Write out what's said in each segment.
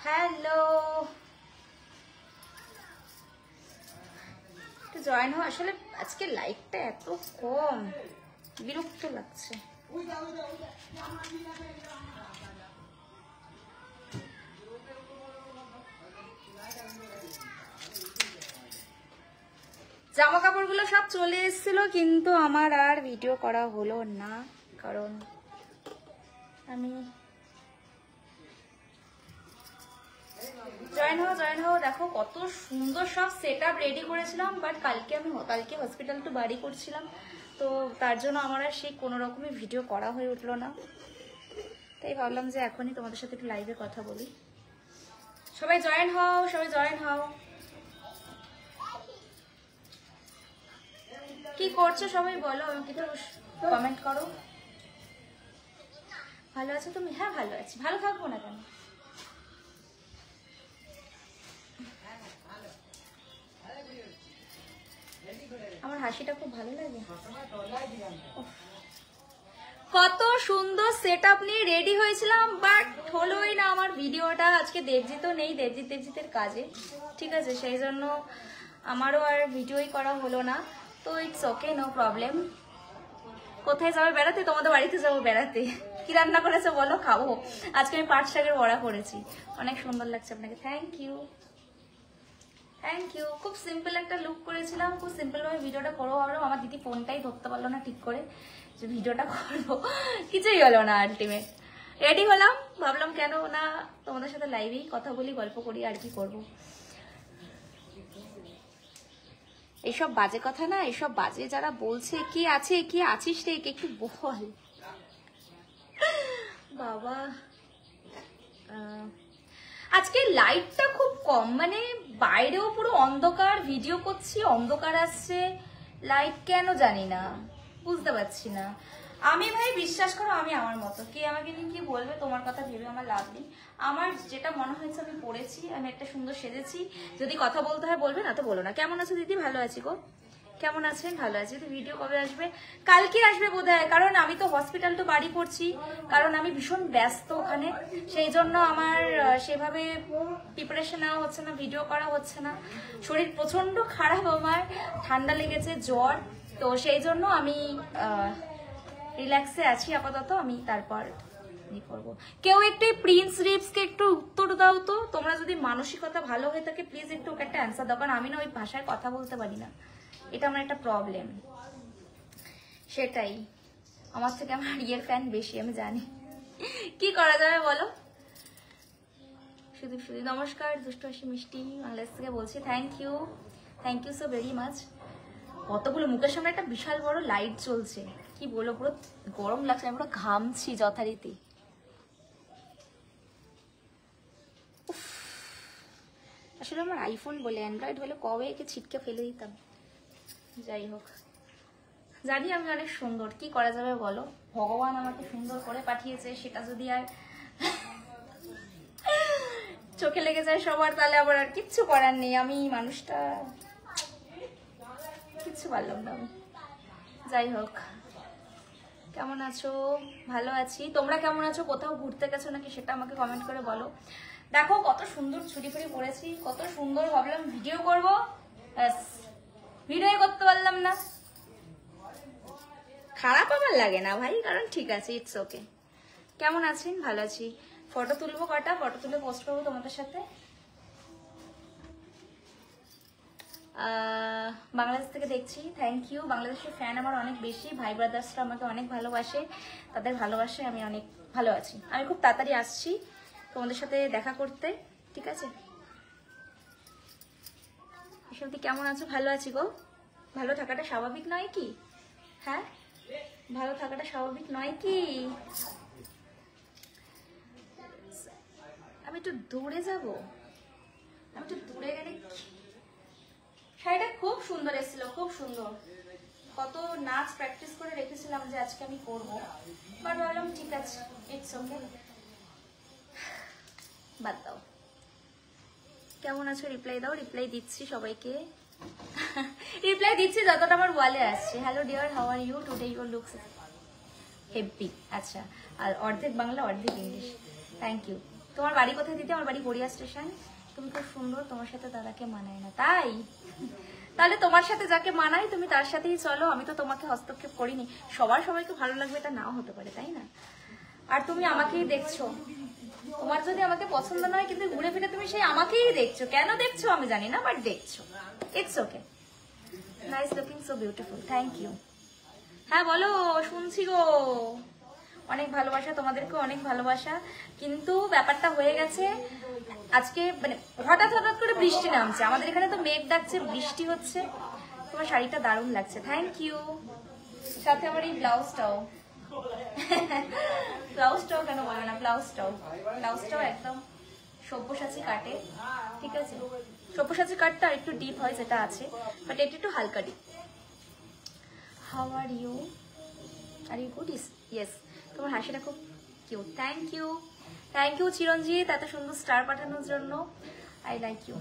Hello, join হও। আসলে আজকে লাইকটা এত কম, বিরক্ত লাগছে। জামা কাপড়গুলো সব চলে এসেছিল, কিন্তু আমার আর ভিডিও করা হলো না, কারণ আমি জয়েন হও। দেখো কত সুন্দর সব সেট আপ রেডি করেছিলাম, বাট কালকে হসপিটাল টু বাড়ি করছিলাম, তো তার জন্য আমার আর সেই কোনো রকমই ভিডিও করা হয়ে উঠলো না। তাই ভাবলাম যে এখনই তোমাদের সাথে একটু লাইভে কথা বলি। সবাই জয়েন হও। কি করছো সবাই বলো, আমাকে একটু কমেন্ট করো। ভালো আছো তুমি? হ্যাঁ ভালো আছি, ভালো থাকবো না কেন? আমার হাসিটা খুব ভালো লাগে। কত সুন্দর সেটআপ নিয়ে রেডি হয়েছিলাম, বাট হলোই না আমার ভিডিওটা। আজকে দেবজিৎও নেই, দেবজিতের কাজে, ঠিক আছে, সেই জন্য আমারও আর ভিডিওই করা হলো না। তো ইটস ওকে, নো প্রবলেম। কোথায় যাবে বেড়াতে? তোমাদের বাড়িতে যাবো বেড়াতে। কি রান্না করেছো বলো, খাবো। আজকে আমি পাট শাকের বড়া করেছি, অনেক সুন্দর লাগছে আপনাকে। Thank you. খুব সিম্পল একটা লুক করেছিলাম, খুব সিম্পল ভাবে ভিডিওটা করবো ভাবলাম। আমার দিদি ফোনটাই ধরতে পারলো না ঠিক করে যে ভিডিওটা করবো, কিছুই হলো না। আলটিমেট রেডি হলাম, ভাবলাম কেন না তোমাদের সাথে লাইভেই কথা বলি, গল্প করি, আর কি করবো। এইসব বাজে কথা না, এইসব বাজে যারা বলছে কি আছিস রে, একটু বল বাবা। আজকে লাইটটা খুব কম, মানে বাইরেও পুরো অন্ধকার, ভিডিও করছি অন্ধকার আসছে, লাইট কেন জানি না, বুঝতে পারছি না। আমি ভাই বিশ্বাস করো, আমি আমার মতো, কে আমাকে নিয়ে কি বলবে, তোমার কথা ভেবে আমার লাভ নেই। আমার যেটা মনে হয়েছে আমি পড়েছি, আমি একটা সুন্দর সেজেছি। যদি কথা বলতে হয় বলবে, না তো বলো না। কেমন আছো দিদি? ভালো আছি গো। কেমন আছেন? ভালো আছি। তো ভিডিও কবে আসবে? কালকে আসবে বোধহয়, কারণ আমি তো হসপিটাল তো বাড়ি করছি, কারণ আমি ভীষণ ব্যস্ত ওখানে, সেই জন্য আমার সেভাবে প্রিপারেশন নেওয়া হচ্ছে না, ভিডিও করা হচ্ছে না। শরীর প্রচন্ড খারাপ, আমার ঠান্ডা লেগেছে, জ্বর, তো সেই জন্য আমি রিল্যাক্সে আছি আপাতত। আমি তারপর করবো। কেউ একটু প্রিন্স রিপসকে একটু উত্তর দাও তো, তোমরা যদি মানসিকতা ভালো হয়ে থাকে প্লিজ একটু ওকে একটা অ্যান্সার দাও, কারণ আমি না ওই ভাষায় কথা বলতে পারি না, এটা আমার একটা প্রবলেম। সেটাই, আমার থেকে আমার ইয়ের ফ্যান বেশি, আমি জানি। কি করা যাবে বলো? সুদীপ নমস্কার, দুষ্টু হাসি মিষ্টি বাংলাদেশ থেকে বলছি। Thank you so very much. কতগুলো মুখের সামনে একটা বিশাল বড় লাইট জ্বলছে, কি বলবো, পুরো গরম লাগছে, আমি পুরো ঘামছি যথারীতি। আসলে আমার আইফোন বলে, অ্যান্ড্রয়েড হলে কবে একে ছিটকে ফেলে দিতাম। যাই হোক, জানি আমি অনেক সুন্দর, কি করা যাবে বলো? ভগবান আমাকে সুন্দর করে পাঠিয়েছে, সেটা যদি আর চোখে লেগে যায় সবার, তাহলে আবার আর কিচ্ছু করার নেই। আমি মানুষটা কিচ্ছু পারলাম না আমি। যাই হোক, কেমন আছো? ভালো আছি। তোমরা কেমন আছো? কোথাও ঘুরতে গেছো নাকি সেটা আমাকে কমেন্ট করে বলো। দেখো কত সুন্দর ছুটি ফুটি পরেছি, কত সুন্দর, ভাবলাম ভিডিও করবো, ভিডিও করতে পারলাম না। খারাপ আমার লাগে না ভাই, কারণ ঠিক আছে, ইটস ওকে। কেমন আছেন? ভালো আছি। ফটো তুলবো, কটা ফটো তুলে পোস্ট করবো তোমাদের সাথে। বাংলাদেশ থেকে দেখছি, থ্যাংক ইউ। বাংলাদেশের ফ্যান আমার অনেক বেশি, ভাই ব্রাদার্সরা আমাকে অনেক ভালোবাসে, তাদের ভালোবাসায় আমি অনেক ভালো আছি। আমি খুব তাড়াতাড়ি আসছি তোমাদের সাথে দেখা করতে, ঠিক আছে? সত্যি কেমন আছো? ভালো আছি গো। ভালো থাকাটা স্বাভাবিক নয় কি? হ্যাঁ, ভালো থাকাটা স্বাভাবিক নয় কি? আমি একটু দূরে যাব, আমি একটু দূরে গেলে। শাড়িটা খুব সুন্দর এসেছিল, খুব সুন্দর। কত নাচ প্র্যাকটিস করে রেখেছিলাম যে আজকে আমি করবো, বাট ভাবলাম ঠিক আছে, ইটস ওকে, বাদ দাও। কেমন আছো? রিপ্লাই দাও। রিপ্লাই দিচ্ছি সবাইকে, রিপ্লাই দিচ্ছি যতটা আমার ওয়ালে আসছে। Hello dear, how are you today? Your looks heavy. আচ্ছা, আর অর্ধেক বাংলা অর্ধেক ইংলিশ। Thank you. তোমার বাড়ি কোথায় দিদি? আমার বাড়ি গড়িয়া স্টেশন। তুমি খুব সুন্দর, তোমার সাথে দাদাকে মানায় না, তাই? তাহলে তোমার সাথে যাকে মানায় তুমি তার সাথেই চলো, আমি তো তোমাকে হস্তক্ষেপ করিনি। সবার সবাইকে ভালো লাগবে এটা নাও হতে পারে, তাই না? আর তুমি আমাকেই দেখছো, তোমার যদি আমাকে পছন্দ নয় কিন্তু ঘুরে ফিরে তুমি সেই আমাকেই দেখছো, কেন দেখছো আমি জানি না, বাট দেখছো। It's okay. Nice looking, so beautiful, thank you. হ্যাঁ বলো, শুনছি গো। অনেক ভালোবাসা, তোমাদেরকে অনেক ভালোবাসা। কিন্তু ব্যাপারটা হয়ে গেছে আজকে, মানে হঠাৎ হঠাৎ করে বৃষ্টি নামছে আমাদের এখানে, তো মেঘ ডাকছে, বৃষ্টি হচ্ছে। তোমার শাড়িটা দারুণ লাগছে, থ্যাংক ইউ। সাথে আমার এই ব্লাউজটাও ব্লাউজটাও কেন বলে না, ব্লাউজটাও একদম সব্যসাচী কাটে, ঠিক আছে? সব্যসাচী কাটটা আর একটু ডিপ হয় যেটা আছে, বাট এটা একটু হালকা deep. How are you? Are you good? Yes. তোমার হাসিটা খুব cute, thank you. Thank you Chiranjit এত সুন্দর স্টার পাঠানোর জন্য, আই লাইক ইউ।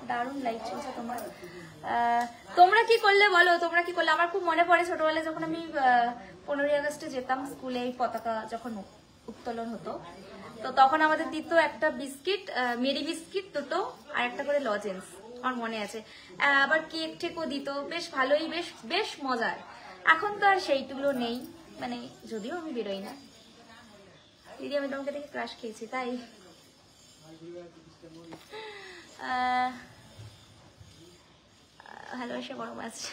দারুণ লাইক চলছে তোমার। তোমরা কি করলে বলো, তোমরা কি করলে? আমার খুব মনে পড়ে ছোটবেলায় যখন আমি 15ই আগস্টে যেতাম স্কুলে, এই পতাকা যখন উত্তোলন হতো, তো তখন আমাদের দিত একটা বিস্কিট, মেরি বিস্কিট দুটো, আর একটা করে লজেন্স, আমার মনে আছে। আবার কেক টেকও দিত, বেশ ভালোই, বেশ বেশ মজার। এখন তো আর সেইগুলো নেই, মানে যদিও আমি বেরোই না। দিদি আমি তোমাকে দেখে ক্রাশ খেয়েছি, তাই? ভালোবাসা গরম আছে,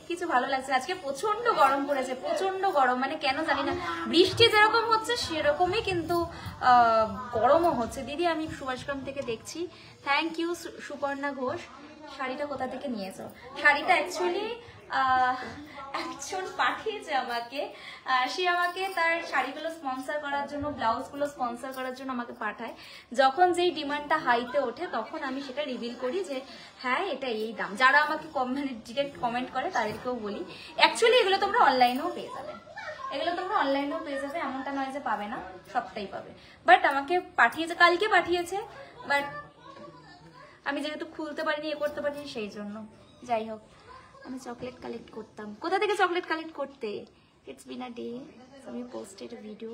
কিছু ভালো লাগছে। আজকে প্রচন্ড গরম পড়েছে, প্রচন্ড গরম, মানে কেন জানি না। বৃষ্টি যেরকম হচ্ছে সেরকমই কিন্তু গরমও হচ্ছে। দিদি আমি সুভাষগ্রাম থেকে দেখছি, থ্যাংক ইউ সুপর্ণা ঘোষ। শাড়িটা কোথা থেকে নিয়েছো? শাড়িটা অ্যাকচুয়ালি একজন পাঠিয়েছে আমাকে, সে আমাকে তার শাড়িগুলো স্পন্সর করার জন্য, ব্লাউজগুলো স্পন্সর করার জন্য আমাকে পাঠায়। যখন যেই ডিমান্ডটা হাইতে ওঠে তখন আমি সেটা রিভিল করি যে হ্যাঁ এটা এই দাম। যারা আমাকে ডিরেক্ট কমেন্ট করে তাদেরকেও বলি। অ্যাকচুয়ালি এগুলো তোমরা অনলাইনেও পেয়ে যাবে, এগুলো তোমরা অনলাইনেও পেয়ে যাবে, এমনটা নয় যে পাবে না, সবটাই পাবে। বাট আমাকে পাঠিয়েছে, কালকে পাঠিয়েছে, বাট আমি যেহেতু খুলতে পারিনি, করতে পারিনি, সেই জন্য। যাই হোক, আমি চকলেট কালেক্ট করতাম। কোথা থেকে চকলেট কালেক্ট করতে? ইটস বিন আ ডে আমি posted a video.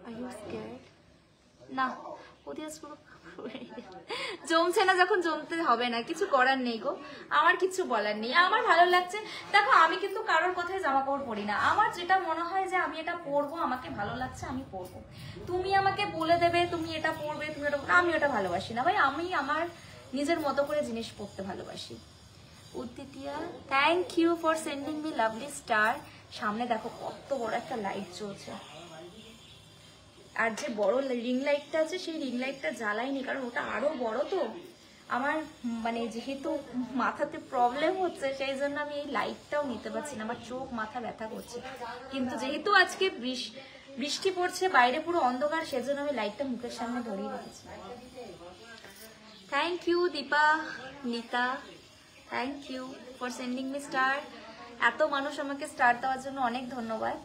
Are you scared? না, পুরো জমছে না, যখন জমতে হবে না, কিছু করার নেই গো, আমার কিছু বলার নেই। আমার ভালো লাগছে। দেখো আমি কিন্তু কারোর কথায় জামা কাপড় পরি না, আমার যেটা মনে হয় যে আমি এটা পরবো, আমাকে ভালো লাগছে, আমি পরবো। তুমি আমাকে বলে দেবে তুমি এটা পরবে, তুমি এটা, আমি ওটা ভালোবাসি না ভাই। আমি আমার নিজের মতো করে জিনিস পরতে ভালোবাসি। Udditiya, thank you for sending me lovely star. সামনে দেখো কত বড় একটা লাইট চলছে, আর যে বড় রিং লাইটটা আছে সেই রিং লাইটটা জ্বালাইনি, কারণ ওটা আরো বড়। তো আমার মানে যেহেতু মাথাতে প্রবলেম হচ্ছে, সেই জন্য আমি এই লাইটটাও নিতে পারছি না, আমার চোখ মাথা ব্যথা করছে। কিন্তু যেহেতু আজকে বৃষ্টি পড়ছে, বাইরে পুরো অন্ধকার, সেজন্য আমি লাইটটা মুখের সামনে ধরিয়ে রেখেছি। Thank you Dipanita, thank you for sending me star. এত মানুষ আমাকে স্টার দেওয়ার জন্য অনেক ধন্যবাদ।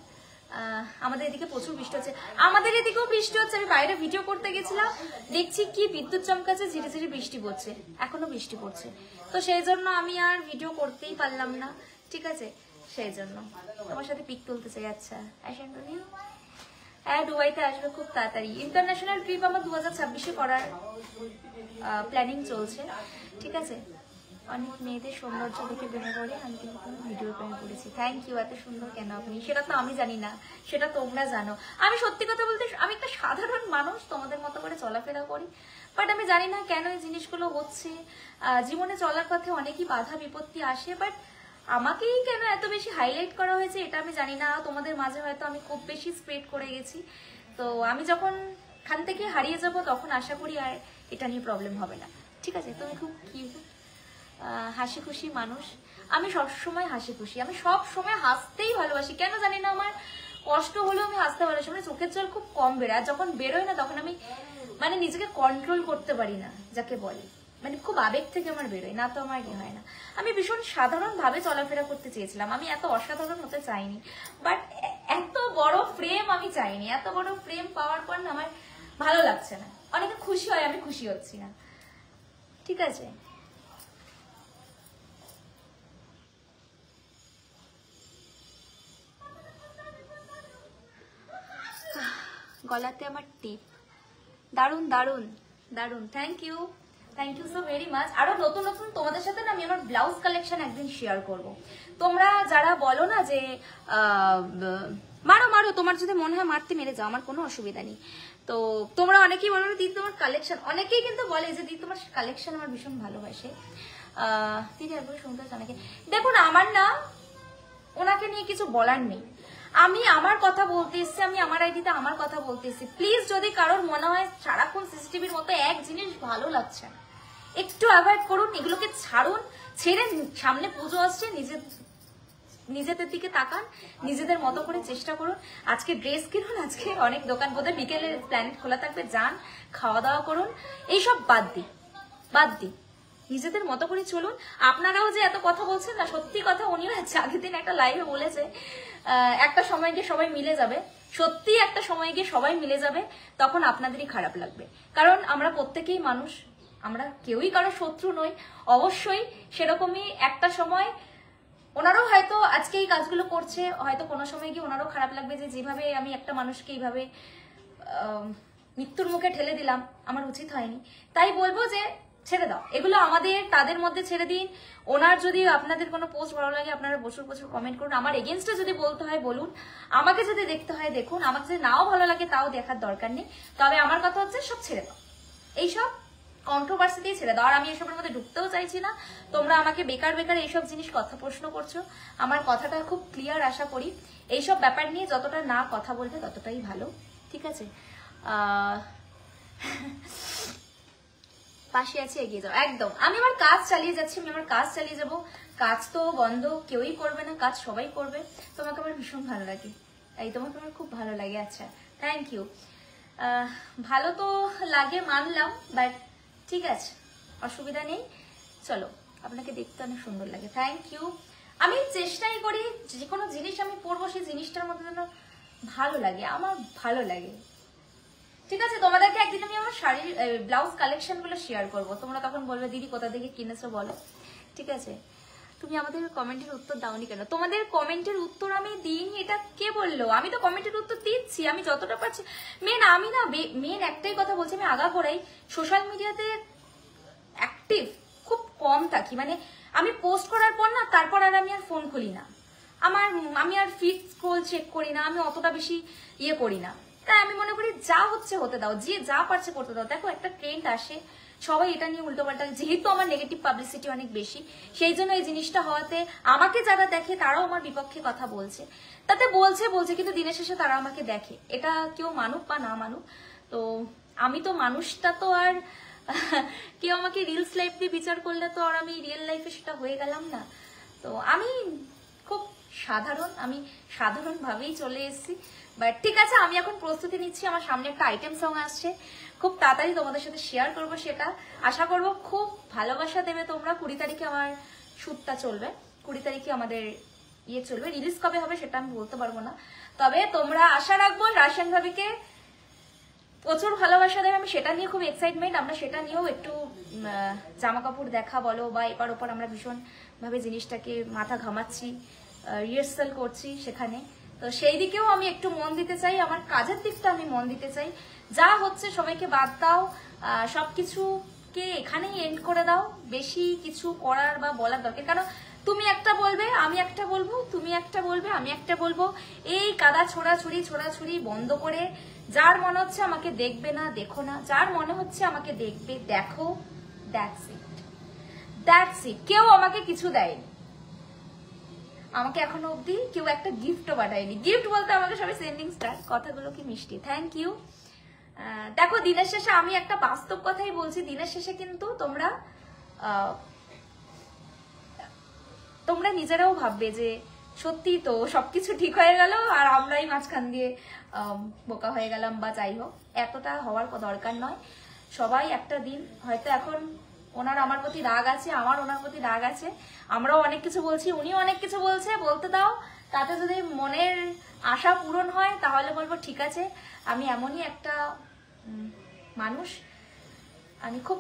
আমাদের এদিকে প্রচুর বৃষ্টি হচ্ছে, আমাদের এদিকেও বৃষ্টি হচ্ছে। আমি বাইরে ভিডিও করতে গেছিলাম, দেখছি কি বিদ্যুৎ চমকাচ্ছে, ঝিরি ঝিরি বৃষ্টি পড়ছে, এখনো বৃষ্টি পড়ছে। তো সেই জন্য আমি আর ভিডিও করতেই পারলাম না, ঠিক আছে? সেই জন্য তোমার সাথে পিক তুলতে চাই। আচ্ছা হ্যাঁ, দুবাইতে আসবে খুব তাড়াতাড়ি। ইন্টারন্যাশনাল ট্রিপ আমার 2026-এ করার প্ল্যানিং চলছে, ঠিক আছে? অনেক মেয়েদের সৌন্দর্য দেখে প্রেমে পড়ে, আমি কিন্তু কোনো ভিডিও প্রেমে পড়েছি। Thank you. এত সুন্দর কেন আপনি? সেটা তো আমি জানি না, সেটা তোমরা জানো। আমি সত্যি কথা বলতে আমি একটা সাধারণ মানুষ, তোমাদের মতো করে চলাফেরা করি, বাট আমি জানি না কেন এই জিনিসগুলো হচ্ছে। জীবনে চলার পথে অনেকই বাধা বিপত্তি আসে, বাট আমাকেই কেন এত বেশি হাইলাইট করা হয়েছে এটা আমি জানি না। তোমাদের মাঝে হয়তো আমি খুব বেশি স্প্রেড করে গেছি, তো আমি যখন খান থেকে হারিয়ে যাব তখন আশা করি আর এটা নিয়ে প্রবলেম হবে না, ঠিক আছে? তুমি খুব কিউট, হাসি খুশি মানুষ। আমি সবসময় হাসি খুশি, আমি সব সময় হাসতেই ভালোবাসি, কেন জানি না। আমার কষ্ট হলেও আমি হাসতে ভালোবাসি, মানে চোখের জল খুব কম বেরোয়, আর যখন বেরোয় না তখন আমি মানে নিজেকে কন্ট্রোল করতে পারি না, যাকে বলে মানে খুব আবেগ থেকে আমার বেরোয় না, তো আমার হয় না। আমি ভীষণ সাধারণভাবে চলাফেরা করতে চেয়েছিলাম, আমি এত অসাধারণ হতে চাইনি, বাট এত বড় ফ্রেম আমি চাইনি। এত বড় ফ্রেম পাওয়ার পর না আমার ভালো লাগছে না। অনেকে খুশি হয়, আমি খুশি হচ্ছি না, ঠিক আছে? গলাতে আমার টিপ, দারুন দারুন দারুন, thank you so very much. আরো নতুন নতুন তোমাদের সাথে না আমি আমার ব্লাউজ কালেকশন একদিন শেয়ার করব। তোমরা যারা বলো না যে মারো মারো, তোমার যদি মনে হয় মারতে মেরে যাও, আমার কোনো অসুবিধা নেই। তো তোমরা অনেকেই বলো দিদি তোমার কালেকশন, অনেকেই কিন্তু বলে যে দিদি তোমার কালেকশন আমার ভীষণ ভালোবাসে। দিদি একবার শুনতে অনেকে, দেখুন আমার না ওনাকে নিয়ে কিছু বলার নেই, আমি আমার কথা বলতে এসছি, আমি আমার আইডিতে আমার কথা বলতে এসছি। প্লিজ যদি কারোর মনে হয় সারাক্ষণ সিসিটিভির মতো এক জিনিস ভালো লাগছে না, একটু অ্যাভয়েড করুন, এগুলোকে ছাড়ুন, ছেড়ে সামনে পুজো আসছে, নিজেদের দিকে তাকান, নিজেদের মতো করে চেষ্টা করুন। আজকে ড্রেস কিনুন, আজকে অনেক দোকান বোধহয় বিকেলে প্ল্যানেট খোলা থাকবে, যান খাওয়া দাওয়া করুন, এইসব বাদ দিই নিজেদের মতো করে চলুন। আপনারাও যে এত কথা বলছেন না, সত্যি কথা, উনিও আগের দিন একটা লাইভে বলেছে একটা সময় গিয়ে সবাই মিলে যাবে, সত্যি একটা সময় গিয়ে সবাই মিলে যাবে, তখন আপনাদেরই খারাপ লাগবে। কারণ আমরা প্রত্যেকেই মানুষ, আমরা কেউই কারো শত্রু নই। অবশ্যই সেরকমই একটা সময় ওনারও হয়তো আজকে এই কাজগুলো করছে, হয়তো কোনো সময় গিয়ে ওনারও খারাপ লাগবে যে যেভাবে আমি একটা মানুষকে এইভাবে মৃত্যুর মুখে ঠেলে দিলাম, আমার উচিত হয়নি। তাই বলবো যে ছেড়ে দাও এগুলো, আমাদের তাদের মধ্যে ছেড়ে দিন। ওনার যদি আপনাদের কোনো পোস্ট ভালো লাগে আপনারা প্রচুর কমেন্ট করুন, আমার এগেনস্টে যদি বলতে হয় বলুন, আমাকে যদি দেখতে হয় দেখুন, আমাকে যদি নাও ভালো লাগে তাও দেখার দরকার নেই। তবে আমার কথা হচ্ছে সব ছেড়ে দাও, এইসব কন্ট্রোভার্সি দিয়ে ছেড়ে দাও। আর আমি এসবের মধ্যে ঢুকতেও চাইছি না। তোমরা আমাকে বেকার এইসব জিনিস কথা প্রশ্ন করছো, আমার কথাটা খুব ক্লিয়ার, আশা করি এইসব ব্যাপার নিয়ে যতটা না কথা বলবে ততটাই ভালো, ঠিক আছে? পাশে আছে, এগিয়ে যাও, একদম। আমি আমার কাজ চালিয়ে যাচ্ছি, আমি আমার কাজ চালিয়ে যাবো, কাজ তো বন্ধ কেউই করবে না, কাজ সবাই করবে। তোমাকে আমার ভীষণ ভালো লাগে, এই তোমাকে আমার খুব ভালো লাগে, আচ্ছা থ্যাংক ইউ। ভালো তো লাগে মানলাম, বাট ঠিক আছে, অসুবিধা নেই, চলো। আপনাকে দেখতে অনেক সুন্দর লাগে, থ্যাংক ইউ। আমি চেষ্টাই করি যে কোনো জিনিস আমি পরবো সেই জিনিসটার মধ্যে যেন ভালো লাগে, আমার ভালো লাগে, ঠিক আছে? তোমাদেরকে একদিন আমি আমার শাড়ির ব্লাউজ কালেকশন গুলো শেয়ার করবো, তোমরা তখন বলবে দিদি কোথা থেকে কিনেছো বলো, ঠিক আছে? তুমি আমাদের কমেন্টের উত্তর দাওনি কেন? তোমাদের কমেন্টের উত্তর আমি দিইনি এটা কে বললো? আমি তো কমেন্টের উত্তর দিচ্ছি, আমি যতটা পারছি। আমি না মেন একটাই কথা বলছি, আমি আগাগোড়াই সোশ্যাল মিডিয়াতে অ্যাক্টিভ খুব কম থাকি, মানে আমি পোস্ট করার পর না তারপর আর আমি আর ফোন খুলি না, আমি আর ফিড স্ক্রোল চেক করি না, আমি অতটা বেশি করি না। তাই আমি মনে করি যা হচ্ছে হতে দাও, যে যা পারছে করতে দাও। দেখো একটা ট্রেন্ড আসে, সবাই এটা নিয়ে উল্টোপাল্টা, যেহেতু আমার নেগেটিভ পাবলিসিটি অনেক বেশি, সেই জন্য এই জিনিসটা হওয়াতে আমাকে যারা দেখে তারাও আমার বিপক্ষে কথা বলছে, তাতে বলছে কিন্তু দিনের শেষে তারা আমাকে দেখে, এটা কেউ মানুক বা না মানুক। তো আমি তো মানুষটা তো আর কেউ আমাকে রিলস লাইফ দিয়ে বিচার করলে তো আর আমি রিয়েল লাইফে সেটা হয়ে গেলাম না। তো আমি খুব আমি সাধারণভাবেই চলে এসেছি। বাট ঠিক আছে, আমি এখন প্রস্তুতি নিচ্ছি, আমার সামনে একটা আইটেম সং আসছে, খুব তাড়াতাড়ি তোমাদের সাথে শেয়ার করব সেটা। আশা করব খুব ভালোবাসা দেবে তোমরা। 20 তারিখে আমার শ্যুটটা চলবে, 20 তারিখে আমাদের চলবে, রিলিজ কবে হবে সেটা আমি বলতে পারবো না, তবে তোমরা আশা রাখবো রাশিয়ান ভাবিকে প্রচুর ভালোবাসা দেবে, আমি সেটা নিয়ে খুব এক্সাইটমেন্ট। আমরা সেটা নিয়েও একটু জামা কাপড় দেখা বলো বা এপার ওপর আমরা ভীষণ ভাবে জিনিসটাকে মাথা ঘামাচ্ছি, রিহার্সাল করছি সেখানে, তো সেই দিকেও আমি একটু মন দিতে চাই, আমার কাজের দিকটা আমি মন দিতে চাই। যা হচ্ছে সবাইকে বাদ দাও, সবকিছুকে এখানেই এন্ড করে দাও, বেশি কিছু করার বা বলার দরকার, কারণ তুমি একটা বলবে আমি একটা বলবো, তুমি একটা বলবে আমি একটা বলবো, এই কাদা ছোড়াছুড়ি বন্ধ করে যার মনে হচ্ছে আমাকে দেখবে না দেখো না, যার মনে হচ্ছে আমাকে দেখবে দেখো, দ্যাটস ইট। কেউ আমাকে কিছু দেয়নি, আমাকে এখনো অব্দি কেউ একটা গিফটও পাঠায়নি, গিফট বলতে আমাকে সবাই সেন্ডিং স্টার, কথাগুলো কি মিষ্টি, থ্যাংক ইউ। দেখো দিনের শেষে আমি একটা বাস্তব কথাই বলছি, দিনের শেষে কিন্তু তোমরা নিজেরাও ভাববে যে সত্যি তো সবকিছু ঠিক হয়ে গেল আর আমরাই মাঝখান দিয়ে বোকা হয়ে গেলাম, বা যাই হোক, এতটা হওয়ার দরকার নয়। সবাই একটা দিন হয়তো এখন ওনার আমার প্রতি রাগ আছে, আমার ওনার প্রতি রাগ আছে, আমরাও অনেক কিছু বলছি, উনিও অনেক কিছু বলছে, বলতে দাও, তাতে যদি মনের আশা পূরণ হয় তাহলে বলবো ঠিক আছে। আমি এমনই একটা মানুষ, আমি খুব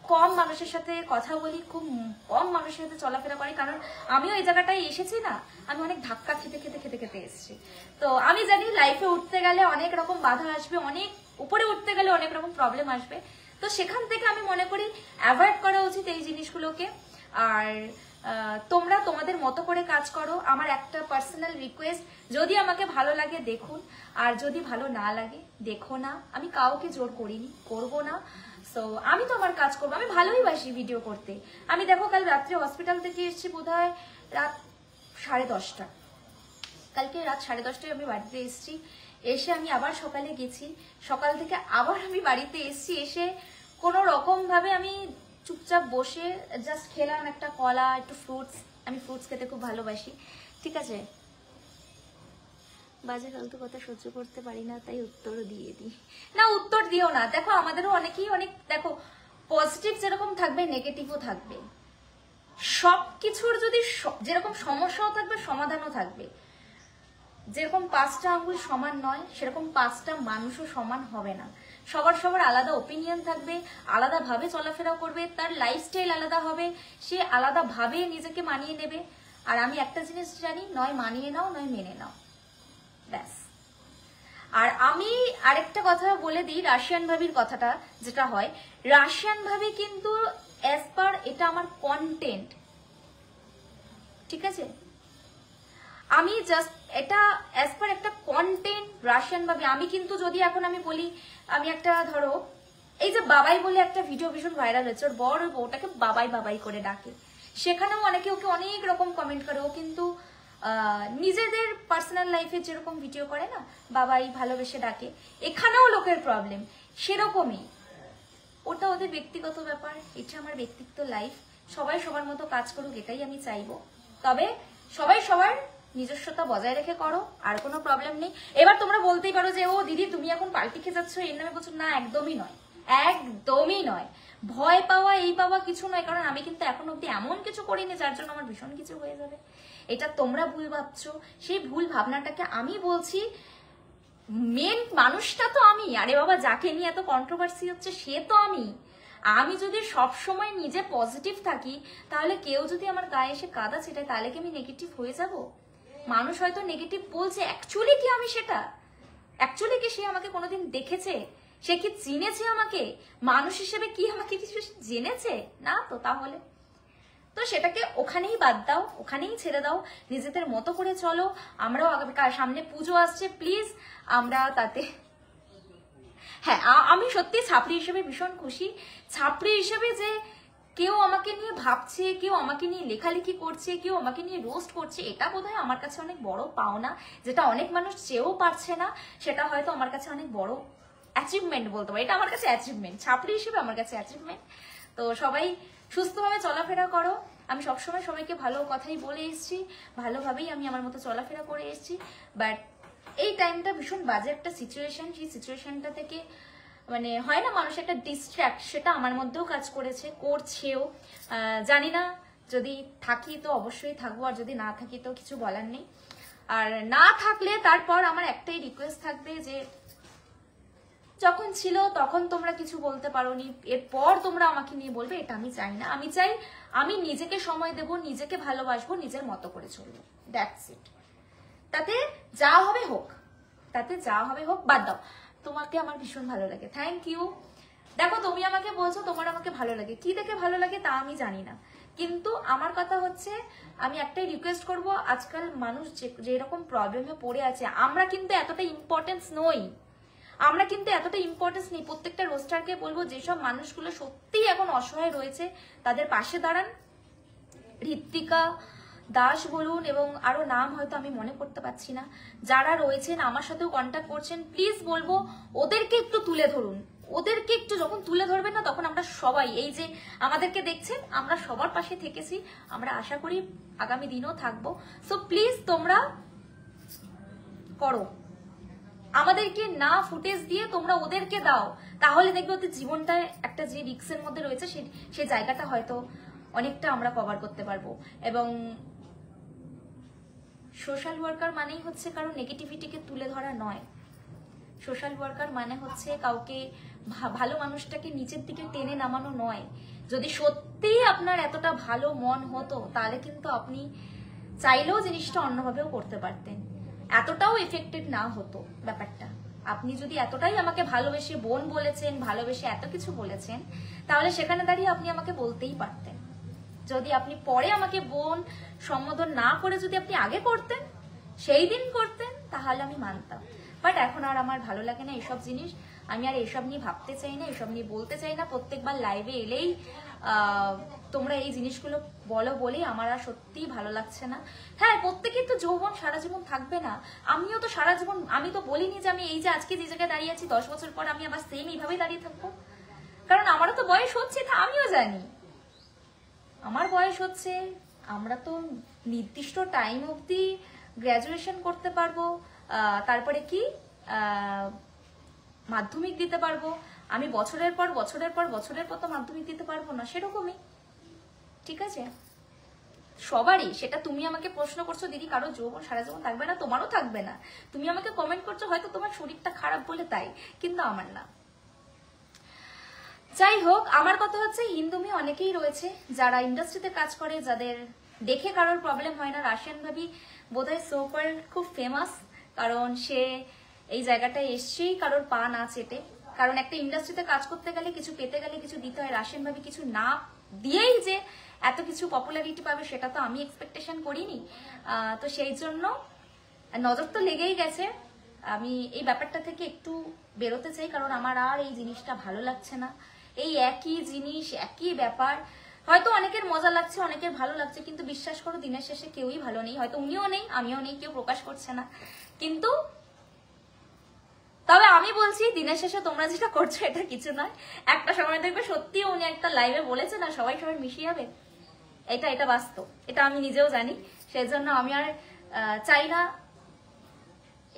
কম মানুষের সাথে কথা বলি, খুব কম মানুষের সাথে চলাফেরা করি, কারণ আমিও এই জায়গাটায় এসেছি না, আমি অনেক ধাক্কা খেতে খেতে খেতে খেতে এসেছি। তো আমি জানি লাইফে উঠতে গেলে অনেক রকম বাধা আসবে, অনেক উপরে উঠতে গেলে অনেক রকম প্রবলেম আসবে। তো সেখান থেকে আমি মনে করি অ্যাভয়েড করা উচিত এই জিনিসগুলোকে। আর তোমরা তোমাদের মতো করে কাজ করো। আমার একটা পার্সোনাল রিকোয়েস্ট, যদি আমাকে ভালো লাগে দেখুন, আর যদি ভালো না লাগে দেখো না। আমি কাউকে জোর করিনি, করবো না। সো আমি তো আমার কাজ করবো, আমি ভালোই বাসি ভিডিও করতে। আমি দেখো কাল রাত্রে হসপিটাল থেকে এসেছি বোধহয় রাত 10:30, কালকে রাত 10:30টায় আমি বাড়িতে এসেছি। এসে আমি আবার সকালে গেছি, সকাল থেকে আবার আমি বাড়িতে এসেছি। এসে কোনো রকম ভাবে আমি চুপচাপ বসে জাস্ট খেলাম একটা কলা, একটু ফ্রুটস। আমি ফ্রুটস খেতে খুব ভালোবাসি, ঠিক আছে। বাজে ফালতু কথা সহ্য করতে পারি না, তাই উত্তরও দিয়ে দিই। না, উত্তর দিও না। দেখো আমাদেরও অনেকেই অনেক, দেখো পজিটিভ যেরকম থাকবে নেগেটিভও থাকবে। সবকিছুর যদি যেরকম সমস্যাও থাকবে সমাধানও থাকবে। যেরকম 5টা আঙ্গুল সমান নয়, সেরকম 5টা মানুষও সমান হবে না। সবার সবার আলাদা ওপিনিয়ন থাকবে, আলাদাভাবে চলাফেরা করবে, তার লাইফস্টাইল আলাদা হবে, সে আলাদাভাবে নিজেকে মানিয়ে নেবে। আর আমি একটা জিনিস জানি, নয় মানিয়ে নাও নয় মেনে নাও, ব্যাস। আর আমি আরেকটা কথা বলে দিই, রাশিয়ান ভাবির কথাটা যেটা হয়, রাশিয়ান ভাবি কিন্তু অ্যাজ পার এটা আমার কন্টেন্ট, ঠিক আছে। আমি জাস্ট এটা অ্যাজ পার একটা কন্টেন্ট রাশিয়ান ভাবি। আমি কিন্তু যদি এখন আমি বলি, আমি একটা ধরো এই যে বাবাই বলে একটা ভিডিও ভীষণ ভাইরাল হয়েছে, ওর বড় বউটাকে বাবাই বাবাই করে ডাকে, সেখানেও অনেকে ওকে অনেক রকম কমেন্ট করে। ও কিন্তু নিজেদের পার্সোনাল লাইফে যেরকম ভিডিও করে না, বাবাই ভালোবেসে ডাকে, এখানেও লোকের প্রবলেম সেরকমই। ওটা ওদের ব্যক্তিগত ব্যাপার, এটা আমার ব্যক্তিগত লাইফ। সবাই সবার মতো কাজ করুক, এটাই আমি চাইবো। তবে সবাই সবার নিজস্বতা বজায় রেখে করো, আর কোনো প্রবলেম নেই। এবার তোমরা বলতেই পারো যে ও দিদি তুমি এখন পাল্টি খেয়ে যাচ্ছ এর নামে বলছো, না একদমই নয়, একদমই নয়। ভয় পাওয়া এই পাওয়া কিছু নয়, কারণ আমি কিন্তু এখন অব্দি এমন কিছু করিনি যার জন্য আমার ভীষণ কিছু হয়ে যাবে। এটা তোমরা ভুল ভাবছো, সেই ভুল ভাবনাটাকে আমি বলছি। মেন মানুষটা তো আমি, আরে বাবা যাকে নিয়ে এত কন্ট্রোভার্সি হচ্ছে সে তো আমি। আমি যদি সব সময় নিজে পজিটিভ থাকি, তাহলে কেউ যদি আমার গায়ে এসে কাদা ছেটায়, তাহলে কি আমি নেগেটিভ হয়ে যাব? মানুষ হয়তো নেগেটিভ বলছে, অ্যাকচুয়ালি কি আমি সেটা? অ্যাকচুয়ালি কি সে আমাকে কোনোদিন দেখেছে? সে কি চিনেছে আমাকে? মানুষ হিসেবে কি আমাকে কিছু জেনেছে? না তো। তাহলে তো সেটাকে ওখানেই বাদ দাও, ওখানেই ছেড়ে দাও, নিজেদের মতো করে চলো। আমরাও সামনে পুজো আসছে, প্লিজ আমরা তাতে, হ্যাঁ আমি সত্যি ছাপড়ি হিসেবে ভীষণ খুশি। ছাপড়ি হিসেবে যে কেউ আমাকে নিয়ে ভাবছে, কেউ আমাকে নিয়ে লেখালেখি করছে, কেউ আমাকে নিয়ে রোস্ট করছে, এটা বোধহয় আমার কাছে অনেক বড় পাওনা, যেটা অনেক মানুষ চেয়েও পারছে না। সেটা হয়তো আমার কাছে অনেক বড় অ্যাচিভমেন্ট বলতে পারি, এটা আমার কাছে অ্যাচিভমেন্ট, ছাপড়ি হিসেবে আমার কাছে অ্যাচিভমেন্ট। তো সবাই সুস্থভাবে চলাফেরা করো। আমি সবসময় সবাইকে ভালো কথাই বলে এসেছি, ভালোভাবেই আমি আমার মতো চলাফেরা করে এসেছি। বাট এই টাইমটা ভীষণ বাজে একটা সিচুয়েশন, সেই সিচুয়েশনটা থেকে মানে হয় না মানুষ একটা ডিস্ট্র্যাক্ট, সেটা আমার মধ্যেও কাজ করেছে, করছেও। জানি না, যদি থাকি তো অবশ্যই থাকবো, আর যদি না থাকি তো কিছু বলার নেই। আর না থাকলে তারপর আমার একটাই রিকোয়েস্ট থাকবে যে যখন ছিল তখন তোমরা কিছু বলতে পারোনি, এরপর তোমরা আমাকে নিয়ে বলবে, এটা আমি চাই না। আমি চাই আমি নিজেকে সময় দেব, নিজেকে ভালোবাসবো, নিজের মতো করে চলবো, দ্যাটস ইট। তাতে যা হবে হোক, তাতে যা হবে হোক, বাদ দাও। তোমাকে আমার ভীষণ ভালো লাগে, থ্যাংক ইউ। দেখো তুমি আমাকে বলছো তোমার আমাকে ভালো লাগে, কি দেখে ভালো লাগে তা আমি জানি না, কিন্তু আমার কথা হচ্ছে আমি একটাই রিকোয়েস্ট করব, আজকাল মানুষ যেরকম প্রবলেমে পড়ে আছে, আমরা কিন্তু এতটা ইম্পর্টেন্স নই, আমরা কিন্তু এতটা ইম্পর্টেন্স নেই। প্রত্যেকটা রোস্টারকে বলবো, যেসব মানুষগুলো সত্যিই এখন অসহায় রয়েছে তাদের পাশে দাঁড়ান। ঋত্বিকা দাস বলুন, এবং আরো নাম হয়তো আমি মনে করতে পারছি না, যারা রয়েছেন আমার সাথেও কন্ট্যাক্ট করছেন, প্লিজ বলবো ওদেরকে একটু তুলে ধরুন। ওদেরকে একটু যখন তুলে ধরবেন না, তখন আমরা সবাই, এই যে আমাদেরকে দেখছেন, আমরা সবার পাশে থেকেছি, আমরা আশা করি আগামী দিনও থাকবো। সো প্লিজ তোমরা করো, আমাদেরকে না ফুটেজ দিয়ে তোমরা ওদেরকে দাও, তাহলে দেখবে ওদের জীবনটায় একটা যে রিস্কের মধ্যে রয়েছে সেই জায়গাটা হয়তো অনেকটা আমরা কভার করতে পারবো। এবং সোশ্যাল ওয়ার্কার মানেই হচ্ছে কারো নেগেটিভিটিকে তুলে ধরা নয়। সোশ্যাল ওয়ার্কার মানে হচ্ছে কাউকে ভালো মানুষটাকে নিচের দিকে টেনে নামানো নয়। যদি সত্যিই আপনার এতটা ভালো মন হতো তাহলে কিন্তু আপনি চাইলেও জিনিসটা অন্যভাবেও করতে পারতেন, এতটাও এফেক্টেড না হতো ব্যাপারটা। আপনি যদি এতটাই আমাকে ভালোবেসে বোন বলেছেন, ভালোবেসে এত কিছু বলেছেন, তাহলে সেখানে দাঁড়িয়ে আপনি আমাকে বলতেই পারতেন। যদি আপনি পরে আমাকে বোন সম্বোধন না করে যদি আপনি আগে করতেন, সেই দিন করতেন, তাহলে আমি মানতাম। বাট এখন আর আমার ভালো লাগে না এইসব জিনিস, আমি আর এইসব নিয়ে ভাবতে চাই না, এইসব নিয়ে বলতে চাই না। প্রত্যেকবার লাইভে এলেই তোমরা এই জিনিসগুলো বলো বলেই আমার আর সত্যিই ভালো লাগছে না। হ্যাঁ, প্রত্যেকের তো যৌবন সারা জীবন থাকবে না, আমিও তো সারা জীবন, আমি তো বলিনি যে আমি এই যে আজকে যে জায়গায় দাঁড়িয়ে আছি 10 বছর পর আমি আবার সেম এইভাবেই দাঁড়িয়ে থাকবো, কারণ আমারও তো বয়স হচ্ছে, তা আমিও জানি আমার বয়স হচ্ছে। আমরা তো নির্দিষ্ট টাইম অবধি গ্র্যাজুয়েশন করতে পারবো, তারপরে কি মাধ্যমিক দিতে পারবো। আমি বছরের পর তো মাধ্যমিক দিতে পারবো না, সেরকমই। ঠিক আছে, সবারই সেটা। তুমি আমাকে প্রশ্ন করছো দিদি কারো যৌবন সারা জীবন থাকবে না, তোমারও থাকবে না। তুমি আমাকে কমেন্ট করছো হয়তো তোমার শরীরটা খারাপ বলে তাই, কিন্তু আমার না। যাই হোক, আমার কথা হচ্ছে হিন্দু মেয়ে অনেকেই রয়েছে যারা ইন্ডাস্ট্রিতে কাজ করে, যাদের দেখে কারোর প্রবলেম হয় না। রাশিয়ান ভাবি বোধহয় সোপার খুব ফেমাস, কারণ সে এই জায়গাটায় এসছেই কারোর পা না চেটে। কারণ একটা ইন্ডাস্ট্রিতে কাজ করতে গেলে, কিছু পেতে গেলে কিছু দিতে হয়। রাশিয়ান ভাবি কিছু না দিয়েই যে এত কিছু পপুলারিটি পাবে সেটা তো আমি এক্সপেকটেশন করিনি। তো সেই জন্য নজর তো লেগেই গেছে। আমি এই ব্যাপারটা থেকে একটু বেরোতে চাই, কারণ আমার আর এই জিনিসটা ভালো লাগছে না। এই একই জিনিস, একই ব্যাপার। হয়তো অনেকের মজা লাগছে, অনেকের ভালো লাগছে, কিন্তু বিশ্বাস করো দিনের শেষে কেউই ভালো নেই। হয়তো উনিও নেই, আমিও নেই, কেউ প্রকাশ করছে না। কিন্তু তবে আমি বলছি দিনের শেষে তোমরা যেটা করছো এটা কিছু নয়। একটা সময় দেখবে সত্যি উনি একটা লাইভে বলেছে না, সবাই সবাই মিশিয়ে যাবে, এটা বাস্তব। এটা আমি নিজেও জানি। সেই জন্য আমি আর চাই না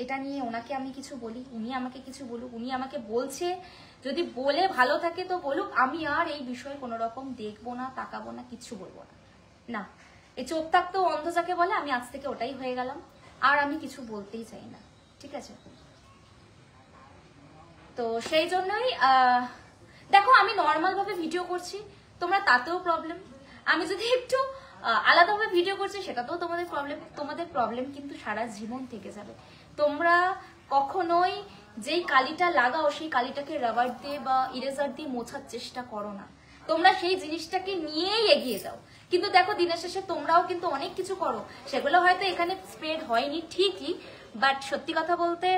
এটা নিয়ে ওনাকে আমি কিছু বলি, উনি আমাকে কিছু বলুক। উনি আমাকে বলছে, যদি বলে ভালো থাকে তো বলুক, আমি আর এই বিষয়ে কোনো রকম দেখবো না, তাকাবো না, কিছু বলবো না। না, এই চোখ থাকতেও অন্ধ যাকে বলে, আমি আজ থেকে ওটাই হয়ে গেলাম। আর আমি কিছু বলতেই চাই না, ঠিক আছে? তো সেই জন্যই দেখো, আমি নর্মাল ভাবে ভিডিও করছি, তোমরা তাতেও প্রবলেম। আমি যদি একটু আলাদাভাবে ভিডিও করছি সেটাতেও তোমাদের প্রবলেম কিন্তু সারা জীবন থেকে যাবে। তোমরা কখনোই যেই কালিটা লাগাও সেই কালিটাকে রাবার দিয়ে বা ইরেজার দিয়ে মোছার চেষ্টা করো না। তোমরা সেই জিনিসটাকে নিয়েই এগিয়ে যাও। কিন্তু দেখো দিনের শেষে তোমরাও কিন্তু অনেক কিছু করো, সেগুলো হয়তো এখানে স্প্রেড হয়নি ঠিকই, বাট সত্যি কথা বলতে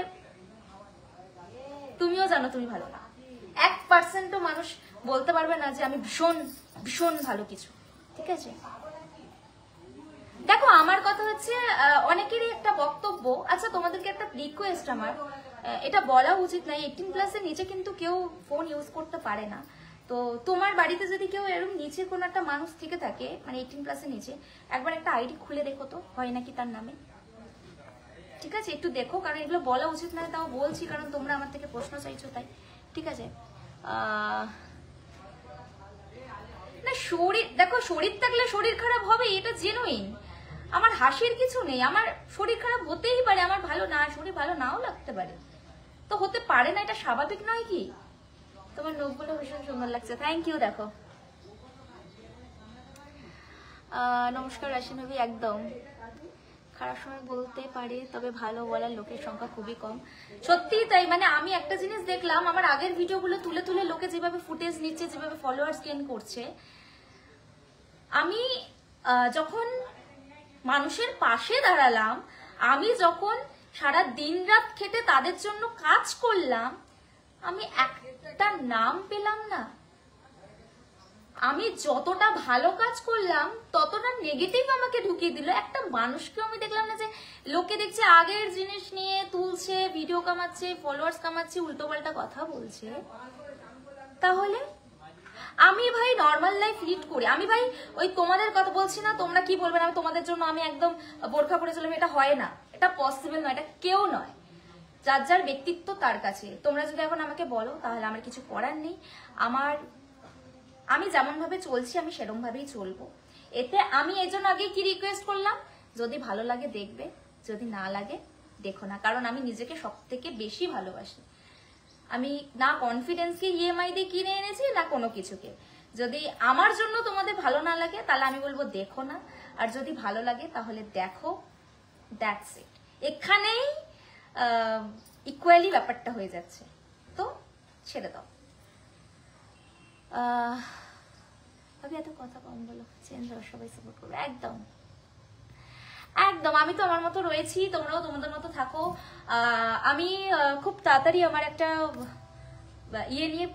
তুমিও জানো তুমি ভালো না। 1% মানুষ বলতে পারবে না যে আমি ভীষণ ভীষণ ভালো কিছু, ঠিক আছে? দেখো, আমার কথা হচ্ছে অনেকেরই একটা বক্তব্য। আচ্ছা, তোমাদেরকে একটা রিকোয়েস্ট আমার, এটা বলা উচিত নাই, 18+ নিচে কিন্তু কেউ ফোন ইউজ করতে পারে না। তো তোমার বাড়িতে যদি কেউ এরকম নিচে কোনো একটা মানুষ থেকে থাকে, মানে 18+ নিচে, একবার একটা আইডি খুলে দেখো তো হয় নাকি তার নামে, ঠিক আছে? একটু দেখো, কারণ এগুলো বলা উচিত নয়, তাও বলছি কারণ তোমরা আমার থেকে প্রশ্ন চাইছো তাই, ঠিক আছে? না, শরীর দেখো, শরীর থাকলে শরীর খারাপ হবে, এটা জেনুইন। আমার হাসির কিছু নেই, আমার শরীর খারাপ হতেই পারে, আমার শরীর ভালো নাও লাগতে পারে, তো হতে পারে না, এটা স্বাভাবিক নয় কি? তোমার নখগুলো ভীষণ সুন্দর লাগছে, থ্যাংক ইউ। দেখো, নমস্কার রাশিয়ান ভাবি। একদম খারাপ সময় বলতে পারে, তবে ভালো বলার লোকের সংখ্যা খুবই কম। সত্যিই তাই। মানে আমি একটা জিনিস দেখলাম, আমার আগের ভিডিওগুলো তুলে তুলে লোকে যেভাবে ফুটেজ নিচ্ছে, যেভাবে ফলোয়ার্স গেইন করছে, আমি যখন মানুষের পাশে দাঁড়ালাম, আমি যখন সারা দিন রাত খেটে তাদের জন্য কাজ করলাম, আমি একটা নাম পেলাম না। আমি যতটা ভালো কাজ করলাম ততটা নেগেটিভ আমাকে ঢুকিয়ে দিল। একটা মানুষকে আমি দেখলাম না যে লোকে দেখছে আগের জিনিস নিয়ে তুলছে, ভিডিও কামাচ্ছে, ফলোয়ার্স কামাচ্ছে, উল্টো পাল্টা কথা বলছে। তাহলে আমি ভাই নর্মাল লাইফ লিড করি। আমি ভাই ওই তোমাদের কথা বলছি না, তোমরা কি বলবে না তোমাদের জন্য আমি একদম বোরখা পরে চলবে, এটা হয় না, এটা পসিবল নয়, এটা কেউ নয়। যার যার ব্যক্তিত্ব তার কাছে। তোমরা যদি এখন আমাকে বলো তাহলে আমার কিছু করার নেই। আমি যেমন ভাবে চলছি আমি সেরকম ভাবেই চলবো। এতে আমি এই জন্য আগে কি রিকোয়েস্ট করলাম, যদি ভালো লাগে দেখবে, যদি না লাগে দেখো না, কারণ আমি নিজেকে সব থেকে বেশি ভালোবাসি। আমি না কনফিডেন্সকে ইএমআই দিয়ে কিনে এনেছি না কোনো কিছুকে। যদি আমার জন্য তোমাদের ভালো না লাগে তাহলে আমি বলবো দেখো না, আর যদি ভালো লাগে তাহলে দেখো, দ্যাটস ইট। এখানেই ইকুয়ালি ব্যাপারটা হয়ে যাচ্ছে, তো ছেড়ে দাও। আমি এত কথা কম বলো, চেঞ্জ হবে, সবাই সাপোর্ট করবে, একদম একদম। আমি তো আমার মতো রয়েছি, তোমরাও তোমাদের মতো থাকো। আমি খুব তাড়াতাড়ি আমার একটা ইয়ে নিয়ে,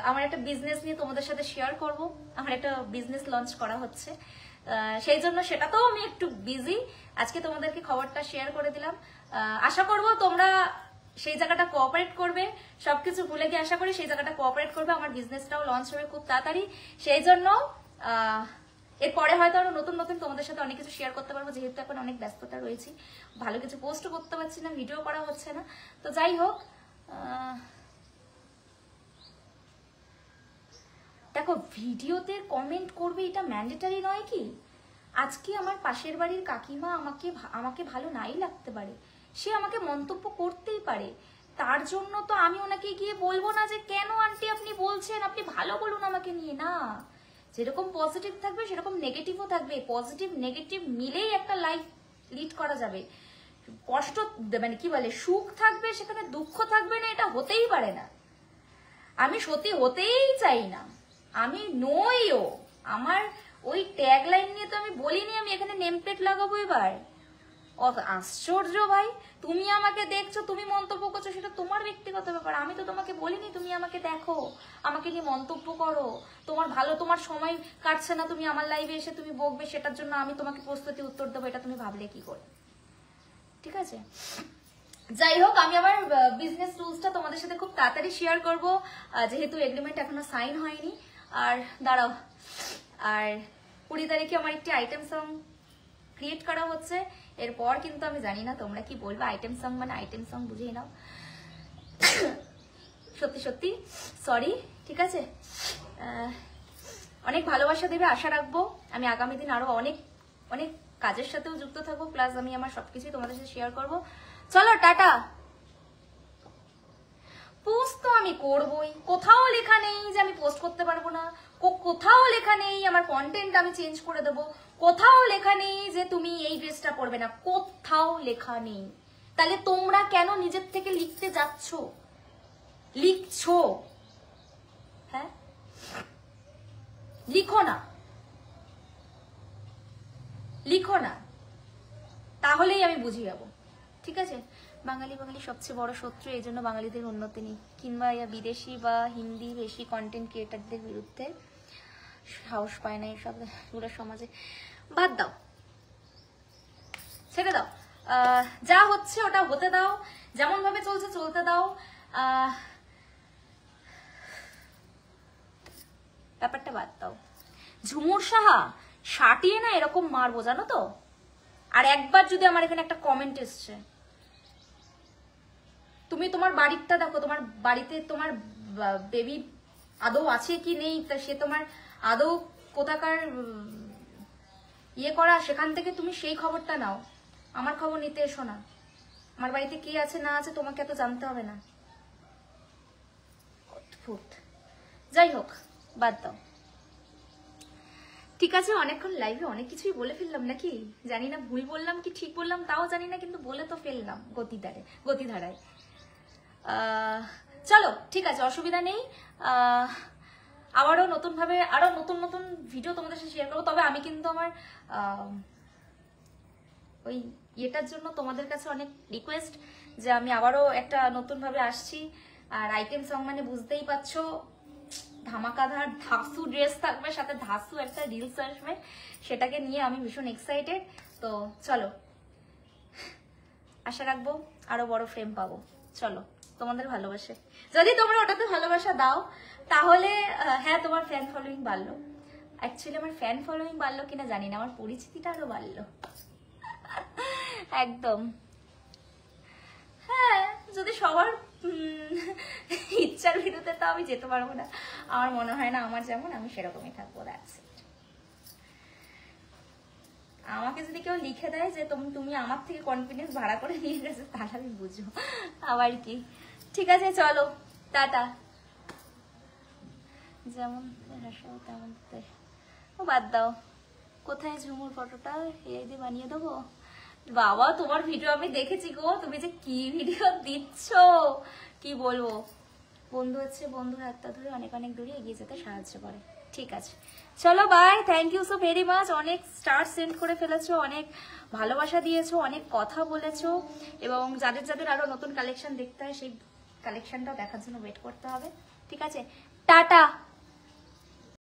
আমার একটা বিজনেস নিয়ে তোমাদের সাথে শেয়ার করব। আমার একটা বিজনেস লঞ্চ করা হচ্ছে, সেই জন্য সেটাতেও আমি একটু বিজি। আজকে তোমাদেরকে খবরটা শেয়ার করে দিলাম। আশা করব তোমরা সেই জায়গাটা কোঅপারেট করবে, সবকিছু ভুলে গিয়ে আশা করি সেই জায়গাটা কোঅপারেট করবে। আমার বিজনেসটাও লঞ্চ হবে খুব তাড়াতাড়ি, সেই জন্য এরপরে হয়তো আরো নতুন নতুন তোমাদের সাথে অনেক কিছু শেয়ার করতে পারবো, যেহেতু এখন অনেক ব্যস্ততা রয়েছি, ভালো কিছু পোস্টও করতে পারছি না, ভিডিও করা হচ্ছে না। তো যাই হোক, দেখো ভিডিওতে কমেন্ট করবে এটা ম্যান্ডেটারি নয় কি? আজকে আমার পাশের বাড়ির কাকিমা আমাকে ভালো নাই লাগতে পারে, সে আমাকে মন্তব্য করতেই পারে, তার জন্য তো আমি ওনাকে গিয়ে বলবো না যে কেন আন্টি আপনি বলছেন, আপনি ভালো বলুন আমাকে নিয়ে। না, যেরকম পজিটিভ থাকবে সেরকম নেগেটিভও থাকবে, পজিটিভ নেগেটিভ মিলেই একটা লাইফ লিড করা যাবে। কষ্ট মানে কি বলে, সুখ থাকবে সেখানে দুঃখ থাকবে না, এটা হতেই পারে না। আমি সত্যি হতেই চাই না, আমি নইও। আমার ওই ট্যাগ লাইন নিয়ে তো আমি বলিনি আমি এখানে নেম প্লেট লাগাবো এবার। আশ্চর্য ভাই, তুমি আমাকে দেখছো, তুমি মন্তব্য করছো, সেটা তোমার ব্যক্তিগত ব্যাপার। আমি তো তোমাকে বলিনি তুমি আমাকে দেখো, আমাকে নিয়ে মন্তব্য করো, তোমার ভালো, তোমার সময় কাটছে না, তুমি আমার লাইভে এসে তুমি বকবে, সেটার জন্য আমি তোমাকে প্রস্তুতি উত্তর দেবো, এটা তুমি ভাবলে কি করে? ঠিক আছে, যাই হোক, আমি আমার বিজনেস রুলসটা তোমাদের সাথে খুব তাড়াতাড়ি শেয়ার করবো, যেহেতু এগ্রিমেন্ট এখনো সাইন হয়নি। আর দাঁড়াও, আর 20 তারিখে আমার একটি আইটেম সং ক্রিয়েট করা হচ্ছে। এরপর কিন্তু আমি জানি না তোমরা কি বলবে, আইটেম সং মানে আইটেম সং বুঝেই নাও। সত্যি সত্যি সরি, ঠিক আছে? অনেক ভালোবাসা দেবে আশা রাখবো। আমি আগামী দিন আরো অনেক অনেক কাজের সাথেও যুক্ত থাকবো, প্লাস আমি আমার সবকিছুই তোমাদের সাথে শেয়ার করবো। চলো টাটা। পোস্ট তো আমি করবোই, কোথাও লেখা নেই যে আমি পোস্ট করতে পারবো না, কোথাও লেখা নেই আমার কন্টেন্ট আমি চেঞ্জ করে দেবো, কোথাও লেখা নেই যে তুমি এই ড্রেসটা পরবে না, কোথাও লেখা নেই। তাহলে তোমরা কেন নিজের থেকে লিখতে যাচ্ছ, লিখছো? হ্যাঁ, লিখো না, লিখো না, তাহলেই আমি বুঝে যাবো। ঠিক আছে, বাঙালি সবচেয়ে বড় শত্রু, এই জন্য বাঙালিদের উন্নতি নেই, কিংবা বিদেশি বা হিন্দি বেশি কন্টেন্ট ক্রিয়েটারদের বিরুদ্ধে সাহস পায় না এইসব পুরো সমাজে। বাদ দাও, ছেড়ে দাও, যা হচ্ছে ওটা হতে দাও, যেমন ভাবে চলছে চলতে দাও। ব্যাপারটা বাদ দাও। ঝুমুর সাহা সাটিয়ে না এরকম মারবো, জানো তো? আর একবার যদি আমার এখানে একটা কমেন্ট এসছে, তুমি তোমার বাড়িটা দেখো, তোমার বাড়িতে তোমার বেবি আদৌ আছে কি নেই, তা সে তোমার আদৌ কোথাকার ইয়ে করা, সেখান থেকে তুমি সেই খবরটা নাও, আমার খবর নিতে এসো না। আমার বাড়িতে কি আছে না আছে তোমাকে এত জানতে হবে না। অদ্ভুত। যাই হোক, বাদ দাও। ঠিক আছে, অনেকক্ষণ লাইভে অনেক কিছুই বলে ফেললাম নাকি, জানি না ভুল বললাম কি ঠিক বললাম তাও জানি না, কিন্তু বলে তো ফেললাম গতিধারায়। চলো ঠিক আছে, অসুবিধা নেই। আবারও নতুনভাবে আরো নতুন নতুন ভিডিও তোমাদের সাথে শেয়ার করবো। তবে আমি কিন্তু আমার ওই ইয়েটার জন্য তোমাদের কাছে অনেক রিকোয়েস্ট যে আমি আবারও একটা নতুনভাবে আসছি। আর আইটেম সং মানে বুঝতেই পারছো, ধামাকাধার ধাসু ড্রেস থাকবে, সাথে ধাসু একটা রিলস আসবে, সেটাকে নিয়ে আমি ভীষণ এক্সাইটেড। তো চলো, আশা রাখবো আরো বড় ফ্রেম পাবো। চলো, তোমাদের ভালোবাসে, যদি তোমরা ওটাতে ভালোবাসা দাও তাহলে হ্যাঁ তোমার ফ্যান ফলোয়িং বাড়লো। অ্যাকচুয়ালি আমার ফ্যান ফলোয়িং বাড়লো কিনা জানি না, আমার পরিচিতিটা আরো বাড়লো। একদম হ্যাঁ, যদি সবার ইচ্ছার বিরুদ্ধে তো আমি যেতে পারবো না। আমার মনে হয় না আমার যেমন আমি সেরকমই থাকবো। আমাকে যদি কেউ লিখে দেয় যে তুমি আমার থেকে কনফিডেন্স ভাড়া করে নিয়ে গেছো, তাহলে আমি বুঝবো আবার কি। ঠিক আছে, চলো টাটা। যেমন তেমন ও বাদ দাও, কোথায় ঝুমুর ফটোটা এই দিয়ে বানিয়ে দেবো? বাবা তোমার ভিডিও আমি দেখেছি গো, তুমি যে কি ভিডিও দিচ্ছ কি বলবো। বন্ধু হচ্ছে বন্ধুর হাতটা ধরে অনেক অনেক দূরে এগিয়ে যেতে সাহায্য করে। ঠিক আছে, চলো bye, thank you so very much. অনেক স্টার সেন্ড করে ফেলেছো, অনেক ভালোবাসা দিয়েছো, অনেক কথা বলেছো, এবং যাদের যাদের আরো নতুন কালেকশন দেখতে হয় সেই কালেকশনটাও দেখার জন্য ওয়েট করতে হবে। ঠিক আছে, টাটা।